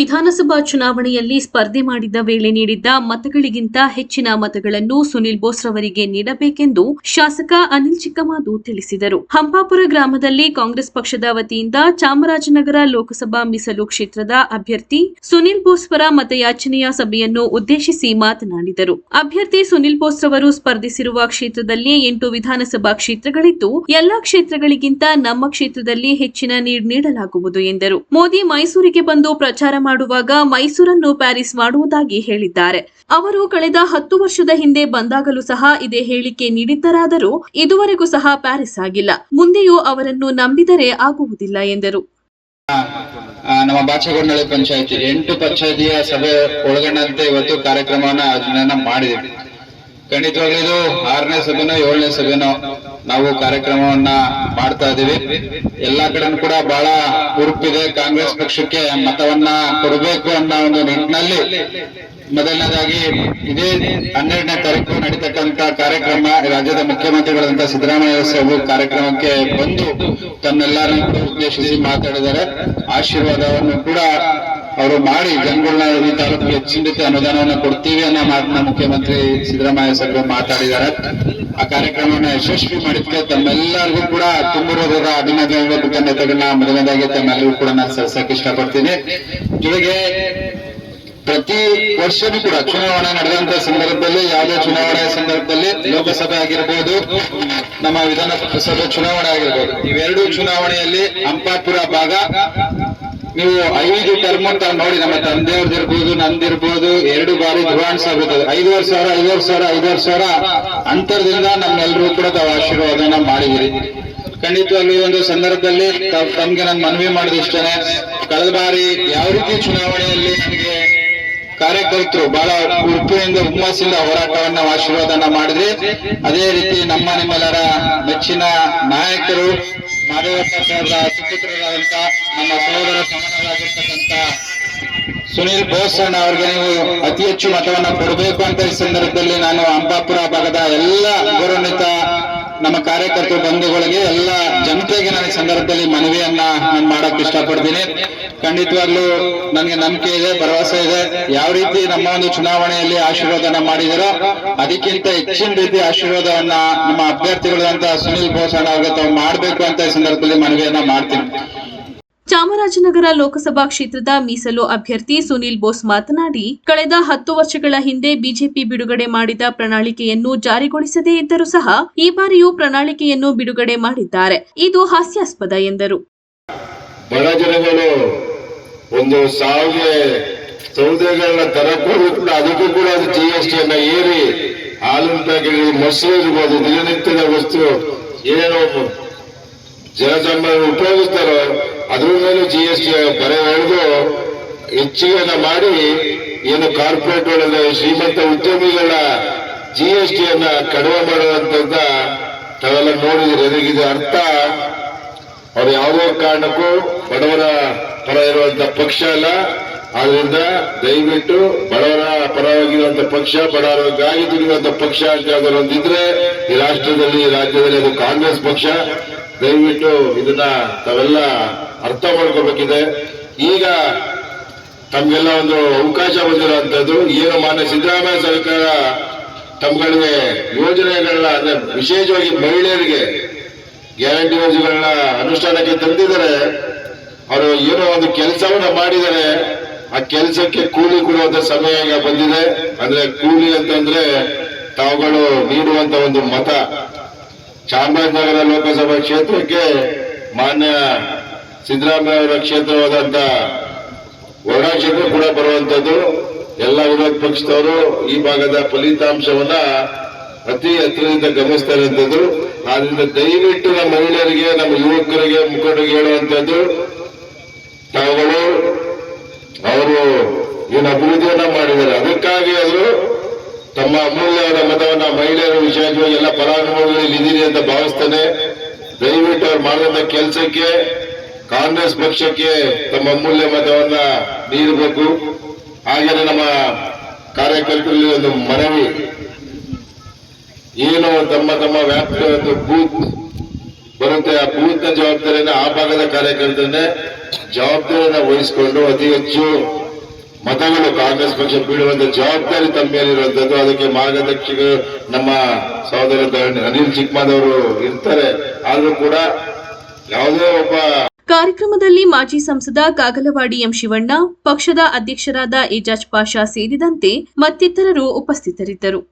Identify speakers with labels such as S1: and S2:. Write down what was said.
S1: ವಿಧಾನಸಭಾ ಚುನಾವಣೆಯಲ್ಲಿ ಸ್ಪರ್ಧೆ ಮಾಡಿದ್ದ ವೇಳೆ ನೀಡಿದ್ದ ಮತಗಳಿಗಿಂತ ಹೆಚ್ಚಿನ ಮತಗಳನ್ನು ಸುನಿಲ್ ಬೋಸ್ ರವರಿಗೆ ನೀಡಬೇಕೆಂದು ಶಾಸಕ ಅನಿಲ್ ಚಿಕ್ಕಮಾದು ತಿಳಿಸಿದರು. ಹಂಪಾಪುರ ಗ್ರಾಮದಲ್ಲಿ ಕಾಂಗ್ರೆಸ್ ಪಕ್ಷದ ವತಿಯಿಂದ ಚಾಮರಾಜನಗರ ಲೋಕಸಭಾ ಮೀಸಲು ಕ್ಷೇತ್ರದ ಅಭ್ಯರ್ಥಿ ಸುನಿಲ್ ಬೋಸ್ ಪರ ಮತಯಾಚನೆಯ ಸಭೆಯನ್ನು ಉದ್ದೇಶಿಸಿ ಮಾತನಾಡಿದರು. ಅಭ್ಯರ್ಥಿ ಸುನಿಲ್ ಬೋಸ್ ರವರು ಸ್ಪರ್ಧಿಸಿರುವ ಕ್ಷೇತ್ರದಲ್ಲಿ 8 ವಿಧಾನಸಭಾ ಕ್ಷೇತ್ರಗಳಿದ್ದು, ಎಲ್ಲಾ ಕ್ಷೇತ್ರಗಳಿಗಿಂತ ನಮ್ಮ ಕ್ಷೇತ್ರದಲ್ಲಿ ಹೆಚ್ಚಿನ ಲೀಡ್ ನೀಡಲಾಗುವುದು ಎಂದರು. ಮೋದಿ ಮೈಸೂರಿಗೆ ಬಂದು ಪ್ರಚಾರ ಮಾಡುವಾಗ ಮೈಸೂರನ್ನು ಪ್ಯಾರಿಸ್ ಮಾಡುವುದಾಗಿ ಹೇಳಿದ್ದಾರೆ. ಅವರು ಕಳೆದ 10 ವರ್ಷದ ಹಿಂದೆ ಬಂದಾಗಲೂ ಸಹ ಇದೇ ಹೇಳಿಕೆ ನೀಡಿದ್ದರಾದರೂ ಇದುವರೆಗೂ ಸಹ ಪ್ಯಾರಿಸ್ ಆಗಿಲ್ಲ. ಮುಂದೆಯೂ ಅವರನ್ನು ನಂಬಿದರೆ ಆಗುವುದಿಲ್ಲ ಎಂದರು.
S2: ನಮ್ಮ ಬಾಚಗೊಂಡಳ್ಳಿ ಪಂಚಾಯತಿ 8 ಪಂಚಾಯತಿಯ ಸಭೆ ಒಳಗೊಂಡಂತೆ ಇವತ್ತು ಕಾರ್ಯಕ್ರಮವನ್ನ ಮಾಡಿದ್ವಿ. ಖಂಡಿತವಾಗ್ಲೂ ಇದು 6ನೇ ಸಭೆನೋ 7ನೇ ಸಭೆನೋ ನಾವು ಕಾರ್ಯಕ್ರಮವನ್ನ ಮಾಡ್ತಾ ಇದೀವಿ. ಎಲ್ಲಾ ಕಡೆನೂ ಕೂಡ ಬಹಳ ಹುರುಪಿದೆ. ಕಾಂಗ್ರೆಸ್ ಪಕ್ಷಕ್ಕೆ ಮತವನ್ನ ಕೊಡಬೇಕು ಅನ್ನೋ ಒಂದು ನಿಟ್ಟಿನಲ್ಲಿ ಮೊದಲನೇದಾಗಿ ಇದೇ 12ನೇ ತಾರೀಕು ನಡೀತಕ್ಕಂತ ಕಾರ್ಯಕ್ರಮ ರಾಜ್ಯದ ಮುಖ್ಯಮಂತ್ರಿಗಳಂತ ಸಿದ್ದರಾಮಯ್ಯ ಸಾಹೇಬರು ಕಾರ್ಯಕ್ರಮಕ್ಕೆ ಬಂದು ತನ್ನೆಲ್ಲರನ್ನು ಉದ್ದೇಶಿಸಿ ಮಾತಾಡಿದ್ದಾರೆ. ಆಶೀರ್ವಾದವನ್ನು ಕೂಡ ಅವರು ಮಾಡಿ ಜನಗಳನ್ನ ಈ ತಾಲೂಕಿಗೆ ಹೆಚ್ಚಿನ ರೀತಿ ಅನುದಾನವನ್ನು ಕೊಡ್ತೀವಿ ಅನ್ನೋ ಮಾತನ್ನ ಮುಖ್ಯಮಂತ್ರಿ ಸಿದ್ದರಾಮಯ್ಯ ಸಾಹೇಬರು ಮಾತಾಡಿದ್ದಾರೆ. ಆ ಕಾರ್ಯಕ್ರಮವನ್ನು ಯಶಸ್ವಿ ಮಾಡಿದ್ದಕ್ಕೆ ತಮ್ಮೆಲ್ಲರಿಗೂ ಕೂಡ ತುಂಬಿರೋದ ಅಭಿನಂದನೆಗಳು ಕೃತಜ್ಞತೆಗಳನ್ನ ಮೊದಲನೇದಾಗಿ ತಮ್ಮೆಲ್ಲರಿಗೂ ಕೂಡ ನಾನು ಸಲ್ಲಿಸಕ್ಕೆ ಇಷ್ಟಪಡ್ತೀನಿ. ಜೊತೆಗೆ ಪ್ರತಿ ವರ್ಷನೂ ಕೂಡ ಚುನಾವಣೆ ನಡೆದಂತ ಸಂದರ್ಭದಲ್ಲಿ, ಯಾವುದೇ ಚುನಾವಣೆ ಸಂದರ್ಭದಲ್ಲಿ ಲೋಕಸಭೆ ಆಗಿರ್ಬೋದು, ನಮ್ಮ ವಿಧಾನಸಭೆ ಚುನಾವಣೆ ಆಗಿರ್ಬೋದು, ಇವೆರಡೂ ಚುನಾವಣೆಯಲ್ಲಿ ಹಂಪಾಪುರ ಭಾಗ ನೀವು 5 ಟರ್ಮ್ ತಾವು ನೋಡಿ, ನಮ್ಮ ತಂದೆಯವ್ರದಿರ್ಬೋದು ನಂದಿರ್ಬೋದು 2 ಬಾರಿ ಧ್ರುವಾಣಿಸ ಆಗುತ್ತದೆ. 5,000 ಅಂತರದಿಂದ ನಮ್ಮೆಲ್ಲರೂ ಕೂಡ ತಾವು ಆಶೀರ್ವಾದನ ಮಾಡಿದಿರಿ. ಖಂಡಿತವಾಗ್ಲೂ ಈ ಒಂದು ಸಂದರ್ಭದಲ್ಲಿ ತಮ್ಗೆ ನಾನು ಮನವಿ ಮಾಡೋದು ಇಷ್ಟನೇ. ಕಳೆದ ಬಾರಿ ಯಾವ ರೀತಿ ಚುನಾವಣೆಯಲ್ಲಿ ನಮಗೆ ಕಾರ್ಯಕರ್ತರು ಬಹಳ ಉಡುಪಿನಿಂದ ಹುಮ್ಮಸ್ಸಿಂದ ಹೋರಾಟವನ್ನ ಆಶೀರ್ವಾದನ ಮಾಡಿದ್ರಿ, ಅದೇ ರೀತಿ ನಿಮ್ಮೆಲ್ಲರ ಮೆಚ್ಚಿನ ನಾಯಕರು ಮಾದೇವಪ್ಪ ಸಾಹೇಬರ ಸುಪುತ್ರರಾದಂತ ನಮ್ಮ ಸಹೋದರ ಸಮಾನರಾಗಿರ್ತಕ್ಕಂಥ ಸುನಿಲ್ ಬೋಸ್ ಅಣ್ಣ ಅವ್ರಿಗೆ ನೀವು ಅತಿ ಹೆಚ್ಚು ಮತವನ್ನ ಕೊಡಬೇಕು ಅಂತ ಈ ಸಂದರ್ಭದಲ್ಲಿ ನಾನು ಹಂಪಾಪುರ ಭಾಗದ ಎಲ್ಲ ಗೌರವಾನ್ವಿತ ನಮ್ಮ ಕಾರ್ಯಕರ್ತರು ಬಂಧುಗಳಿಗೆ, ಎಲ್ಲ ಜನತೆಗೆ ನಾನು ಈ ಸಂದರ್ಭದಲ್ಲಿ ಮನವಿಯನ್ನ ನಾನು ಮಾಡಕ್ ಇಷ್ಟಪಡ್ತೀನಿ. ಖಂಡಿತವಾಗ್ಲೂ ನನಗೆ ನಂಬಿಕೆ ಇದೆ, ಭರವಸೆ ಇದೆ. ಯಾವ ರೀತಿ ನಮ್ಮ ಒಂದು ಚುನಾವಣೆಯಲ್ಲಿ ಆಶೀರ್ವಾದನ ಮಾಡಿದಾರೋ ಅದಕ್ಕಿಂತ ಹೆಚ್ಚಿನ ರೀತಿ ಆಶೀರ್ವಾದವನ್ನ ನಮ್ಮ ಅಭ್ಯರ್ಥಿಗಳಂತ ಸುನಿಲ್ ಬೋಸ್ ಅಣ್ಣ ಅವ್ರಿಗೆ ತಾವು ಮಾಡಬೇಕು ಅಂತ ಈ ಸಂದರ್ಭದಲ್ಲಿ ಮನವಿಯನ್ನ ಮಾಡ್ತೀನಿ.
S1: ಚಾಮರಾಜನಗರ ಲೋಕಸಭಾ ಕ್ಷೇತ್ರದ ಮೀಸಲು ಅಭ್ಯರ್ಥಿ ಸುನಿಲ್ ಬೋಸ್ ಮಾತನಾಡಿ, ಕಳೆದ 10 ವರ್ಷಗಳ ಹಿಂದೆ ಬಿಜೆಪಿ ಬಿಡುಗಡೆ ಮಾಡಿದ ಪ್ರಣಾಳಿಕೆಯನ್ನು ಜಾರಿಗೊಳಿಸದೇ ಇದ್ದರೂ ಸಹ ಈ ಬಾರಿಯೂ ಪ್ರಣಾಳಿಕೆಯನ್ನು ಬಿಡುಗಡೆ ಮಾಡಿದ್ದಾರೆ. ಇದು ಹಾಸ್ಯಾಸ್ಪದ ಎಂದರು.
S3: ಬಡ ಜನಗಳು ಒಂದು ಸಾವಿಗೆ ಸೌದೆಗಳನ್ನ ತರಕ್ಕೂ ಅದಕ್ಕೂ ಕೂಡ GST ಅನ್ನ ಏರಿ ಹಾಲಿನ ಪ್ಯಾಕೆಟ್, ಮೊಸರು ಇರ್ಬೋದು, ದಿನನಿತ್ಯದ ವಸ್ತು ಏನು ಜನಸಾಮಾನ್ಯರು ಉಪಯೋಗಿಸ್ತಾರೋ ಅದ್ರ ಮೇಲೂ GST ಬರೆ ಎಳೆದು ಹೆಚ್ಚಿಗೆನ ಮಾಡಿ ಏನು ಕಾರ್ಪೊರೇಟ್ ಒಳಗೆ ಶ್ರೀಮಂತ ಉದ್ಯಮಿಗಳ GST ಅನ್ನ ಕಡಿಮೆ ಮಾಡುವಂತದ್ದ ತಾವೆಲ್ಲ ನೋಡಿದ್ರೆ ನನಗಿದೆ ಅರ್ಥ. ಅವ್ರು ಯಾವುದೇ ಕಾರಣಕ್ಕೂ ಬಡವರ ಪರ ಇರುವಂತ ಪಕ್ಷ ಅಲ್ಲ. ಆದ್ರಿಂದ ದಯವಿಟ್ಟು ಬಡವರ ಪರವಾಗಿರುವಂತ ಪಕ್ಷ, ಬಡವರಿಗಾಗಿ ದುಡಿಯುವಂತ ಪಕ್ಷ ಅಂತ ಯಾವ್ದಾದ್ರು ಒಂದಿದ್ರೆ ಈ ರಾಷ್ಟ್ರದಲ್ಲಿ, ರಾಜ್ಯದಲ್ಲಿ ಅದು ಕಾಂಗ್ರೆಸ್ ಪಕ್ಷ. ದಯವಿಟ್ಟು ಇದನ್ನ ತಾವೆಲ್ಲ ಅರ್ಥ ಮಾಡ್ಕೋಬೇಕಿದೆ. ಈಗ ತಮ್ಗೆಲ್ಲ ಒಂದು ಅವಕಾಶ ಬಂದಿರುವಂತದ್ದು ಏನು ಮಾನ್ಯ ಸಿದ್ದರಾಮಯ್ಯ ಸರ್ಕಾರ ತಮ್ಗಳಿಗೆ ಯೋಜನೆಗಳನ್ನ, ಅಂದ್ರೆ ವಿಶೇಷವಾಗಿ ಮಹಿಳೆಯರಿಗೆ ಗ್ಯಾರಂಟಿ ಯೋಜನೆಗಳನ್ನ ಅನುಷ್ಠಾನಕ್ಕೆ ತಂದಿದ್ದಾರೆ. ಅವರು ಏನೋ ಒಂದು ಕೆಲಸವನ್ನ ಮಾಡಿದ್ದಾರೆ, ಆ ಕೆಲಸಕ್ಕೆ ಕೂಲಿ ಕೊಡುವಂತ ಸಮಯ ಈಗ ಬಂದಿದೆ. ಅಂದ್ರೆ ಕೂಲಿ ಅಂತಂದ್ರೆ ತಾವುಗಳು ನೀಡುವಂತ ಒಂದು ಮತ. ಚಾಮರಾಜನಗರ ಲೋಕಸಭಾ ಕ್ಷೇತ್ರಕ್ಕೆ ಮಾನ್ಯ ಸಿದ್ದರಾಮಯ್ಯ ಅವರ ಕ್ಷೇತ್ರವಾದಂತ ವರ್ಣಾ ಕ್ಷೇತ್ರ ಕೂಡ ಬರುವಂತದ್ದು. ಎಲ್ಲ ವಿರೋಧ ಪಕ್ಷದವರು ಈ ಭಾಗದ ಫಲಿತಾಂಶವನ್ನ ಅತಿ ಹತ್ತಿರದಿಂದ ಗಮನಿಸ್ತಾ ಇರುವಂತದ್ದು. ಆದ್ರಿಂದ ದಯವಿಟ್ಟು ನಮ್ಮ ಮಹಿಳೆಯರಿಗೆ, ನಮ್ಮ ಯುವಕರಿಗೆ, ಮುಖಂಡರಿಗೆ ಹೇಳುವಂತದ್ದು, ತಾವುಗಳು ಅವರು ಏನು ಅಭಿವೃದ್ಧಿಯನ್ನ ಮಾಡಿದ್ದಾರೆ ಅದಕ್ಕಾಗಿ ಅವರು ತಮ್ಮ ಅಮೂಲ್ಯವಾದ ಮತವನ್ನ ಮಹಿಳೆಯರು, ವಿಶೇಷವಾಗಿ ಎಲ್ಲ ಫಲಾನುಭವಿಗಳಲ್ಲಿ ಇದ್ದೀರಿ ಅಂತ ಭಾವಿಸ್ತಾನೆ. ದಯವಿಟ್ಟು ಅವ್ರು ಮಾಡಿದಂತ ಕೆಲಸಕ್ಕೆ ಕಾಂಗ್ರೆಸ್ ಪಕ್ಷಕ್ಕೆ ತಮ್ಮ ಅಮೂಲ್ಯ ಮತವನ್ನ ನೀಡಬೇಕು. ಹಾಗೆಯೇ ನಮ್ಮ ಕಾರ್ಯಕರ್ತರಲ್ಲಿ ಒಂದು ಮನವಿ, ಏನು ತಮ್ಮ ತಮ್ಮ ವ್ಯಾಪ್ತಿಯ ಒಂದು ಬೂತ್ ಬರುತ್ತೆ, ಆ ಬೂತ್ ನ ಜವಾಬ್ದಾರಿಯನ್ನ ಆ ಭಾಗದ ಕಾರ್ಯಕರ್ತರನ್ನೇ ಜವಾಬ್ದಾರಿಯನ್ನ ವಹಿಸಿಕೊಂಡು ಅತಿ ಹೆಚ್ಚು ಮತಗಳು ಕಾಂಗ್ರೆಸ್ ಪಕ್ಷ ಬೀಳುವಂತ ಜವಾಬ್ದಾರಿ ತಮ್ಮ ಮೇಲಿರುವಂತದ್ದು. ಅದಕ್ಕೆ ಮಾರ್ಗದರ್ಶಿಗಳು ನಮ್ಮ ಸಹೋದರ ಅನಿಲ್ ಚಿಕ್ಮಾದವರು ಇರ್ತಾರೆ. ಆದ್ರೂ ಕೂಡ ಯಾವುದೇ ಒಬ್ಬ
S1: ಕಾರ್ಯಕ್ರಮದಲ್ಲಿ ಮಾಜಿ ಸಂಸದ ಕಾಗಲವಾಡಿ ಎಂ ಶಿವಣ್ಣ, ಪಕ್ಷದ ಅಧ್ಯಕ್ಷರಾದ ಇಜಾಜ್ ಪಾಷಾ ಸೇರಿದಂತೆ ಮತ್ತಿತರರು ಉಪಸ್ಥಿತರಿದ್ದರು.